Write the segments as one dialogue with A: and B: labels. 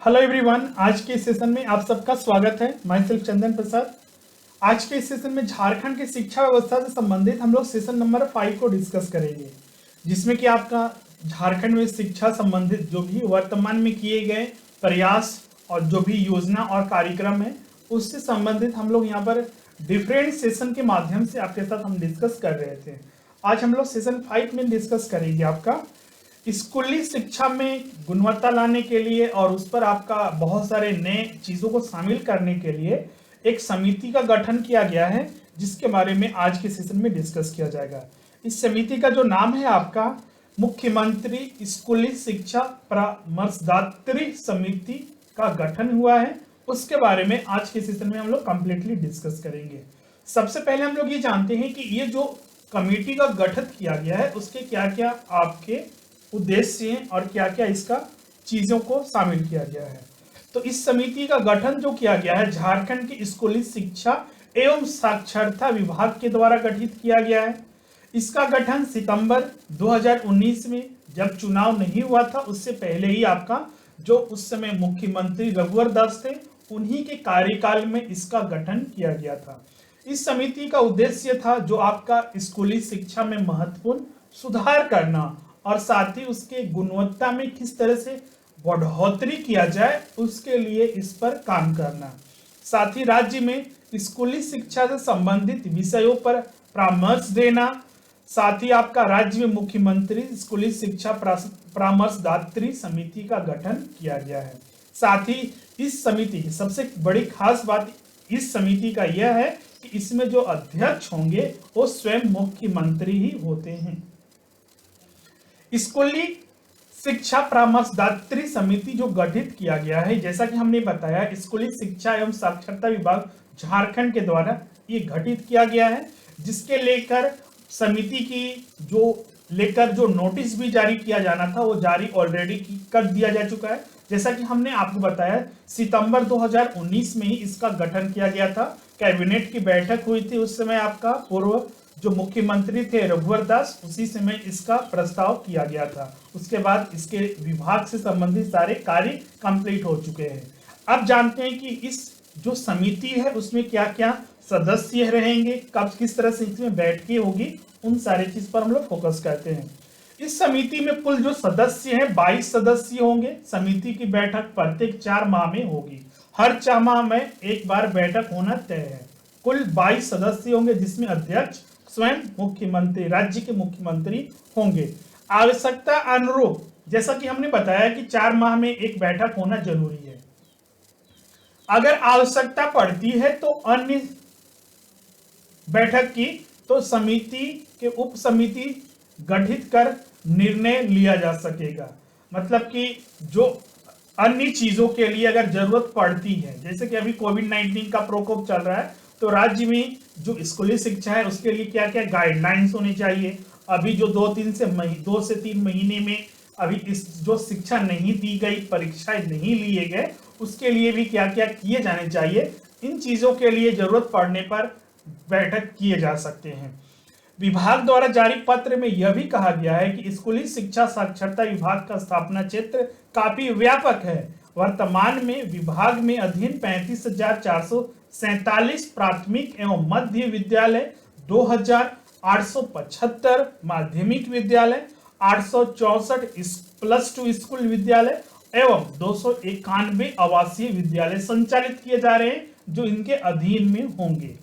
A: Hello everyone, आज के इस सेशन में आप सबका स्वागत है। माई सेल्फ चंदन प्रसाद। आज के इस सेशन में झारखंड की शिक्षा व्यवस्था से संबंधित हम लोग सेशन नंबर 5 को डिस्कस करेंगे, जिसमें कि आपका झारखंड में शिक्षा संबंधित जो भी वर्तमान में किए गए प्रयास और जो भी योजना और कार्यक्रम है उससे संबंधित हम लोग यहाँ पर डिफरेंट सेशन के माध्यम से आपके साथ हम डिस्कस कर रहे थे। आज हम लोग सेशन 5 में डिस्कस करेंगे आपका स्कूली शिक्षा में गुणवत्ता लाने के लिए और उस पर आपका बहुत सारे नए चीजों को शामिल करने के लिए एक समिति का गठन किया गया है, जिसके बारे में आज के सेशन में डिस्कस किया जाएगा। इस समिति का जो नाम है आपका मुख्यमंत्री स्कूली शिक्षा परामर्शदात्री समिति का गठन हुआ है, उसके बारे में आज के सेशन में हम लोग कंप्लीटली डिस्कस करेंगे। सबसे पहले हम लोग ये जानते हैं कि ये जो कमेटी का गठन किया गया है उसके क्या क्या आपके उद्देश्य हैं और क्या क्या इसका चीजों को शामिल किया गया है। तो इस समिति का गठन जो किया गया है झारखंड की स्कूली शिक्षा एवं साक्षरता विभाग के द्वारा गठित किया गया है। इसका गठन सितंबर 2019 में, जब चुनाव नहीं हुआ था उससे पहले ही आपका जो उस समय मुख्यमंत्री रघुवर दास थे उन्हीं के कार्यकाल में इसका गठन किया गया था। इस समिति का उद्देश्य था जो आपका स्कूली शिक्षा में महत्वपूर्ण सुधार करना और साथ ही उसके गुणवत्ता में किस तरह से बढ़ोतरी किया जाए उसके लिए इस पर काम करना, साथ ही राज्य में स्कूली शिक्षा से संबंधित विषयों पर परामर्श देना, साथ ही आपका राज्य में मुख्यमंत्री स्कूली शिक्षा परामर्शदात्री समिति का गठन किया गया है। साथ ही इस समिति की सबसे बड़ी खास बात इस समिति का यह है कि इसमें जो अध्यक्ष होंगे वो स्वयं मुख्यमंत्री ही होते हैं। स्कूली शिक्षा परामर्शदात्री समिति जो गठित किया गया है, जैसा कि हमने बताया स्कूली शिक्षा एवं साक्षरता विभाग झारखंड के द्वारा ये गठित किया गया है, जिसके लेकर समिति की जो नोटिस भी जारी किया जाना था वो जारी ऑलरेडी कर दिया जा चुका है। जैसा कि हमने आपको बताया सितंबर 2019 में ही इसका गठन किया गया था। कैबिनेट की बैठक हुई थी, उस समय आपका पूर्व जो मुख्यमंत्री थे रघुवर दास, उसी समय इसका प्रस्ताव किया गया था। उसके बाद इसके विभाग से संबंधित सारे कार्य कंप्लीट हो चुके हैं। अब जानते हैं कि इस जो समिति है उसमें क्या क्या सदस्य रहेंगे, कब किस तरह से इसमें बैठकें होगी, उन सारे चीज पर हम लोग फोकस करते हैं। इस समिति में कुल जो सदस्य हैं 22 सदस्य होंगे। समिति की बैठक प्रत्येक 4 माह में होगी, हर 4 माह में एक बार बैठक होना तय है। कुल 22 सदस्य होंगे, जिसमें अध्यक्ष स्वयं मुख्यमंत्री, राज्य के मुख्यमंत्री होंगे। आवश्यकता अनुरूप जैसा कि हमने बताया कि 4 माह में एक बैठक होना जरूरी है। अगर आवश्यकता पड़ती है तो अन्य बैठक की तो समिति के उप समिति गठित कर निर्णय लिया जा सकेगा। मतलब कि जो अन्य चीजों के लिए अगर जरूरत पड़ती है, जैसे कि अभी कोविड-19 का प्रकोप चल रहा है, तो राज्य में जो स्कूली शिक्षा है उसके लिए क्या क्या गाइडलाइंस होनी चाहिए। अभी जो 2 से 3 महीने में अभी इस जो शिक्षा नहीं दी गई, परीक्षाएं नहीं लिए गए, उसके लिए भी क्या क्या किए जाने चाहिए। इन चीजों के लिए जरूरत पड़ने पर बैठक किए जा सकते हैं। विभाग द्वारा जारी पत्र में यह भी कहा गया है कि स्कूली शिक्षा साक्षरता विभाग का स्थापना क्षेत्र काफी व्यापक है। वर्तमान में विभाग में अधीन 35,447 प्राथमिक एवं मध्य विद्यालय, 2,875 माध्यमिक विद्यालय, 864 +2 स्कूल विद्यालय एवं 291 आवासीय विद्यालय संचालित किए जा रहे हैं जो इनके अधीन में होंगे।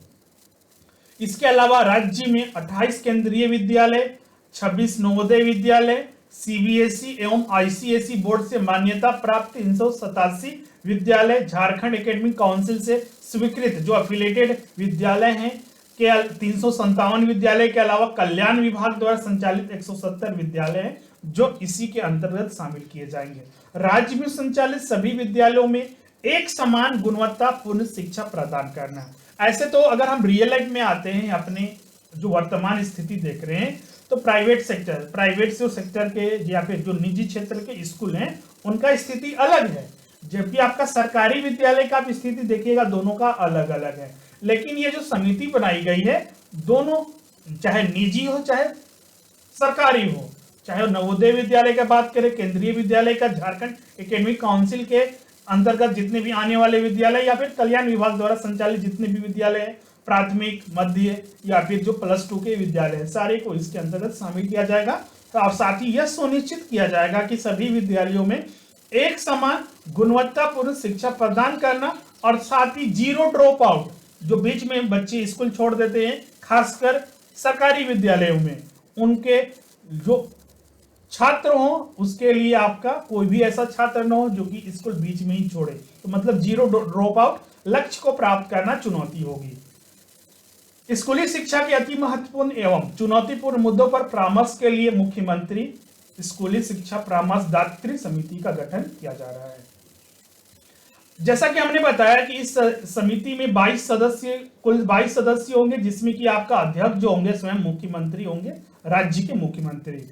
A: इसके अलावा राज्य में 28 केंद्रीय विद्यालय, 26 नवोदय विद्यालय, सीबीएसई एवं आईसीएसई बोर्ड से मान्यता प्राप्त 387 विद्यालय, झारखंड एकेडमिक काउंसिल से स्वीकृत जो अफिलिएटेड विद्यालय हैं के 357 विद्यालय के अलावा कल्याण विभाग द्वारा संचालित 170 विद्यालय हैं जो इसी के अंतर्गत शामिल किए जाएंगे। राज्य में संचालित सभी विद्यालयों में एक समान गुणवत्तापूर्ण शिक्षा प्रदान करना है। ऐसे तो अगर हम रियल लाइफ में आते हैं, अपने जो वर्तमान स्थिति देख रहे हैं, तो प्राइवेट जो सेक्टर के या फिर जो निजी क्षेत्र के स्कूल हैं उनका स्थिति अलग है, जबकि आपका सरकारी विद्यालय का आप स्थिति देखिएगा दोनों का अलग अलग है। लेकिन ये जो समिति बनाई गई है, दोनों चाहे निजी हो चाहे सरकारी हो, चाहे नवोदय विद्यालय का बात करें, केंद्रीय विद्यालय का, झारखंड एकेडमिक काउंसिल के अंतर्गत जितने भी आने वाले विद्यालय या फिर कल्याण विभाग द्वारा संचालित जितने भी विद्यालय है, प्राथमिक, मध्य या फिर जो +2 के विद्यालय है, सारे को इसके अंतर्गत शामिल किया जाएगा। तो और साथ ही यह सुनिश्चित किया जाएगा कि सभी विद्यालयों में एक समान गुणवत्तापूर्ण शिक्षा प्रदान करना और साथ ही 0 ड्रॉप आउट, जो बीच में बच्चे स्कूल छोड़ देते हैं, खासकर सरकारी विद्यालयों में, उनके जो छात्र हो उसके लिए आपका कोई भी ऐसा छात्र न हो जो कि स्कूल बीच में ही छोड़े। तो मतलब 0 ड्रॉप आउट लक्ष्य को प्राप्त करना चुनौती होगी। स्कूली शिक्षा के अति महत्वपूर्ण एवं चुनौतीपूर्ण मुद्दों पर परामर्श के लिए मुख्यमंत्री स्कूली शिक्षा परामर्शदात्री समिति का गठन किया जा रहा है। जैसा कि हमने बताया कि इस समिति में कुल 22 सदस्य होंगे, जिसमें कि आपका अध्यक्ष जो होंगे स्वयं मुख्यमंत्री होंगे, राज्य के मुख्यमंत्री,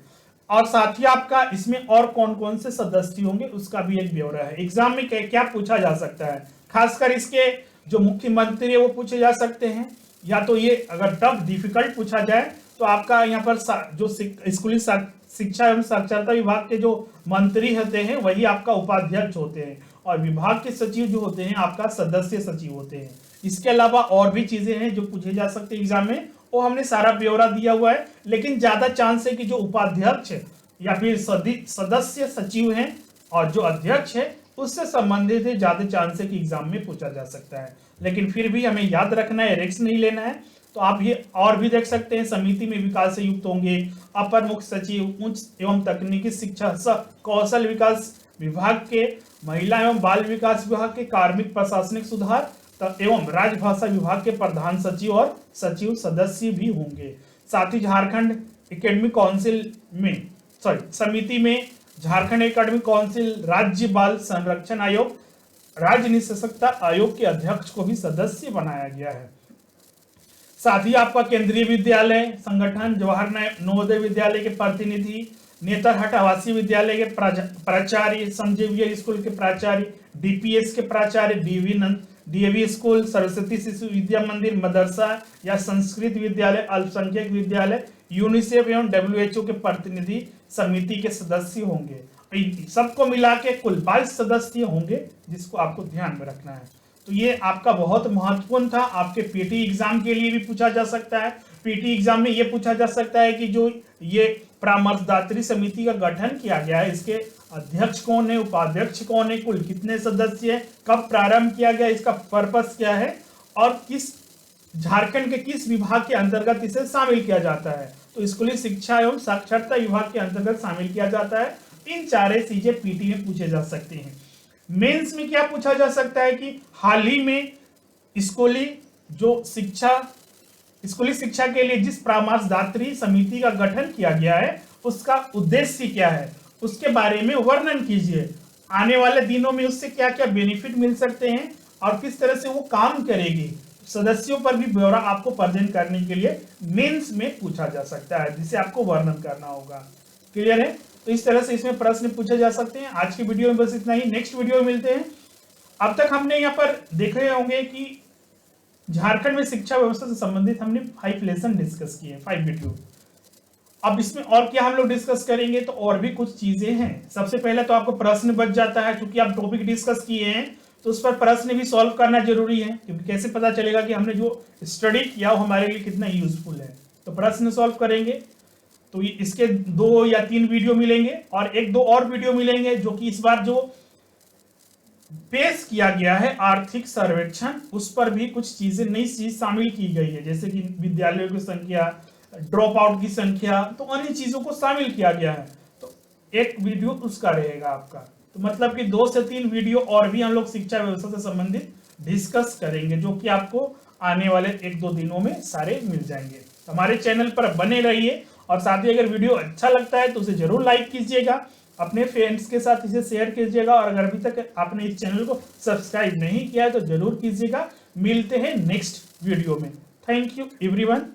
A: और साथ ही आपका इसमें और कौन कौन से सदस्य होंगे उसका भी एक ब्यौरा है। एग्जाम में क्या पूछा जा सकता है, खासकर इसके जो मुख्यमंत्री है वो पूछे जा सकते हैं, या तो ये अगर टफ डिफिकल्ट पूछा जाए तो आपका यहाँ पर जो स्कूली शिक्षा एवं साक्षरता विभाग के जो मंत्री होते हैं वही आपका उपाध्यक्ष होते हैं, और विभाग के सचिव जो होते हैं आपका सदस्य सचिव होते हैं। इसके अलावा और भी चीजें हैं जो पूछे जा सकते हैं एग्जाम में, वो हमने सारा ब्यौरा दिया हुआ है, लेकिन ज्यादा चांस है कि जो उपाध्यक्ष या फिर सदस्य सचिव हैं और जो अध्यक्ष है उससे संबंधित है, ज्यादा चांस है कि एग्जाम में पूछा जा सकता है। लेकिन फिर भी हमें याद रखना है, रिस्क नहीं लेना है। तो आप ये और भी देख सकते हैं, समिति में विकास से युक्त होंगे अपर मुख्य सचिव, उच्च एवं तकनीकी शिक्षा सह कौशल विकास विभाग के, महिला एवं बाल विकास विभाग के, कार्मिक प्रशासनिक सुधार एवं राजभाषा विभाग के प्रधान सचिव और सचिव सदस्य भी होंगे। साथ ही झारखंड एकेडमिक काउंसिल में समिति में झारखंड एकेडमिक काउंसिल, राज्य बाल संरक्षण आयोग, राज्य निःशक्तता आयोग के अध्यक्ष को भी सदस्य बनाया गया है। साथ ही आपका केंद्रीय विद्यालय संगठन, जवाहर नवोदय विद्यालय के प्रतिनिधि, नेतरहट आवासीय विद्यालय के प्राचार्य, संजीवियर स्कूल के प्राचार्य, डीपीएस के प्राचार्य, डीएवी स्कूल, सरस्वती शिशु विद्या मंदिर, मदरसा या संस्कृत विद्यालय, अल्पसंख्यक विद्यालय, यूनिसेफ एवं WHO के प्रतिनिधि समिति के सदस्य होंगे। सबको मिला के कुल 22 सदस्य होंगे, जिसको आपको ध्यान में रखना है। तो ये आपका बहुत महत्वपूर्ण था, आपके पीटी एग्जाम के लिए भी पूछा जा सकता है। पीटी एग्जाम में ये पूछा जा सकता है कि जो ये परामर्शदात्री समिति का गठन किया गया है, इसके अध्यक्ष कौन है, उपाध्यक्ष कौन है, कुल कितने सदस्य हैं, कब प्रारंभ किया गया, इसका पर्पस क्या है और किस झारखंड के किस विभाग के अंतर्गत इसे शामिल किया जाता है। तो स्कूली शिक्षा एवं साक्षरता विभाग के अंतर्गत शामिल किया जाता है। इन चारे चीजें पीटी में पूछे जा सकते हैं। मेंस में क्या पूछा जा सकता है कि हाल ही में स्कूली शिक्षा के लिए जिस परामर्शदात्री समिति का गठन किया गया है उसका उद्देश्य क्या है, उसके बारे में वर्णन कीजिए। आने वाले दिनों में उससे क्या क्या बेनिफिट मिल सकते हैं और किस तरह से वो काम करेगी, सदस्यों पर भी ब्यौरा आपको प्रेजेंट करने के लिए मेंस में पूछा जा सकता है, जिसे आपको वर्णन करना होगा। क्लियर है? तो इस तरह से इसमें प्रश्न पूछे जा सकते हैं। आज की वीडियो में बस इतना ही, नेक्स्ट वीडियो में मिलते हैं। अब तक हमने यहाँ पर देख रहे होंगे कि झारखंड में शिक्षा व्यवस्था से संबंधित हमने 5 लेसन डिस्कस किए, 5 वीडियो। अब इसमें और क्या हम लोग डिस्कस करेंगे, तो और भी कुछ चीजें हैं। सबसे पहले तो आपको प्रश्न बच जाता है, क्योंकि आप टॉपिक डिस्कस किए हैं तो उस पर प्रश्न भी सॉल्व करना जरूरी है, क्योंकि कैसे पता चलेगा कि हमने जो स्टडी किया वो हमारे लिए कितना यूजफुल है। तो प्रश्न सॉल्व करेंगे तो इसके 2 या 3 वीडियो मिलेंगे और 1-2 और वीडियो मिलेंगे, जो कि इस बार जो पेश किया गया है आर्थिक सर्वेक्षण, उस पर भी कुछ चीजें नई चीज शामिल की गई है, जैसे कि विद्यालयों की संख्या, ड्रॉप आउट की संख्या, तो अन्य चीजों को शामिल किया गया है। तो एक वीडियो उसका रहेगा आपका। तो मतलब कि 2 से 3 वीडियो और भी हम लोग शिक्षा व्यवस्था से संबंधित डिस्कस करेंगे, जो कि आपको आने वाले 1-2 दिनों में सारे मिल जाएंगे। हमारे चैनल पर बने रहिए और साथ ही अगर वीडियो अच्छा लगता है तो उसे जरूर लाइक कीजिएगा, अपने फ्रेंड्स के साथ इसे शेयर कीजिएगा, और अगर अभी तक आपने इस चैनल को सब्सक्राइब नहीं किया है तो जरूर कीजिएगा। मिलते हैं नेक्स्ट वीडियो में। Thank you everyone.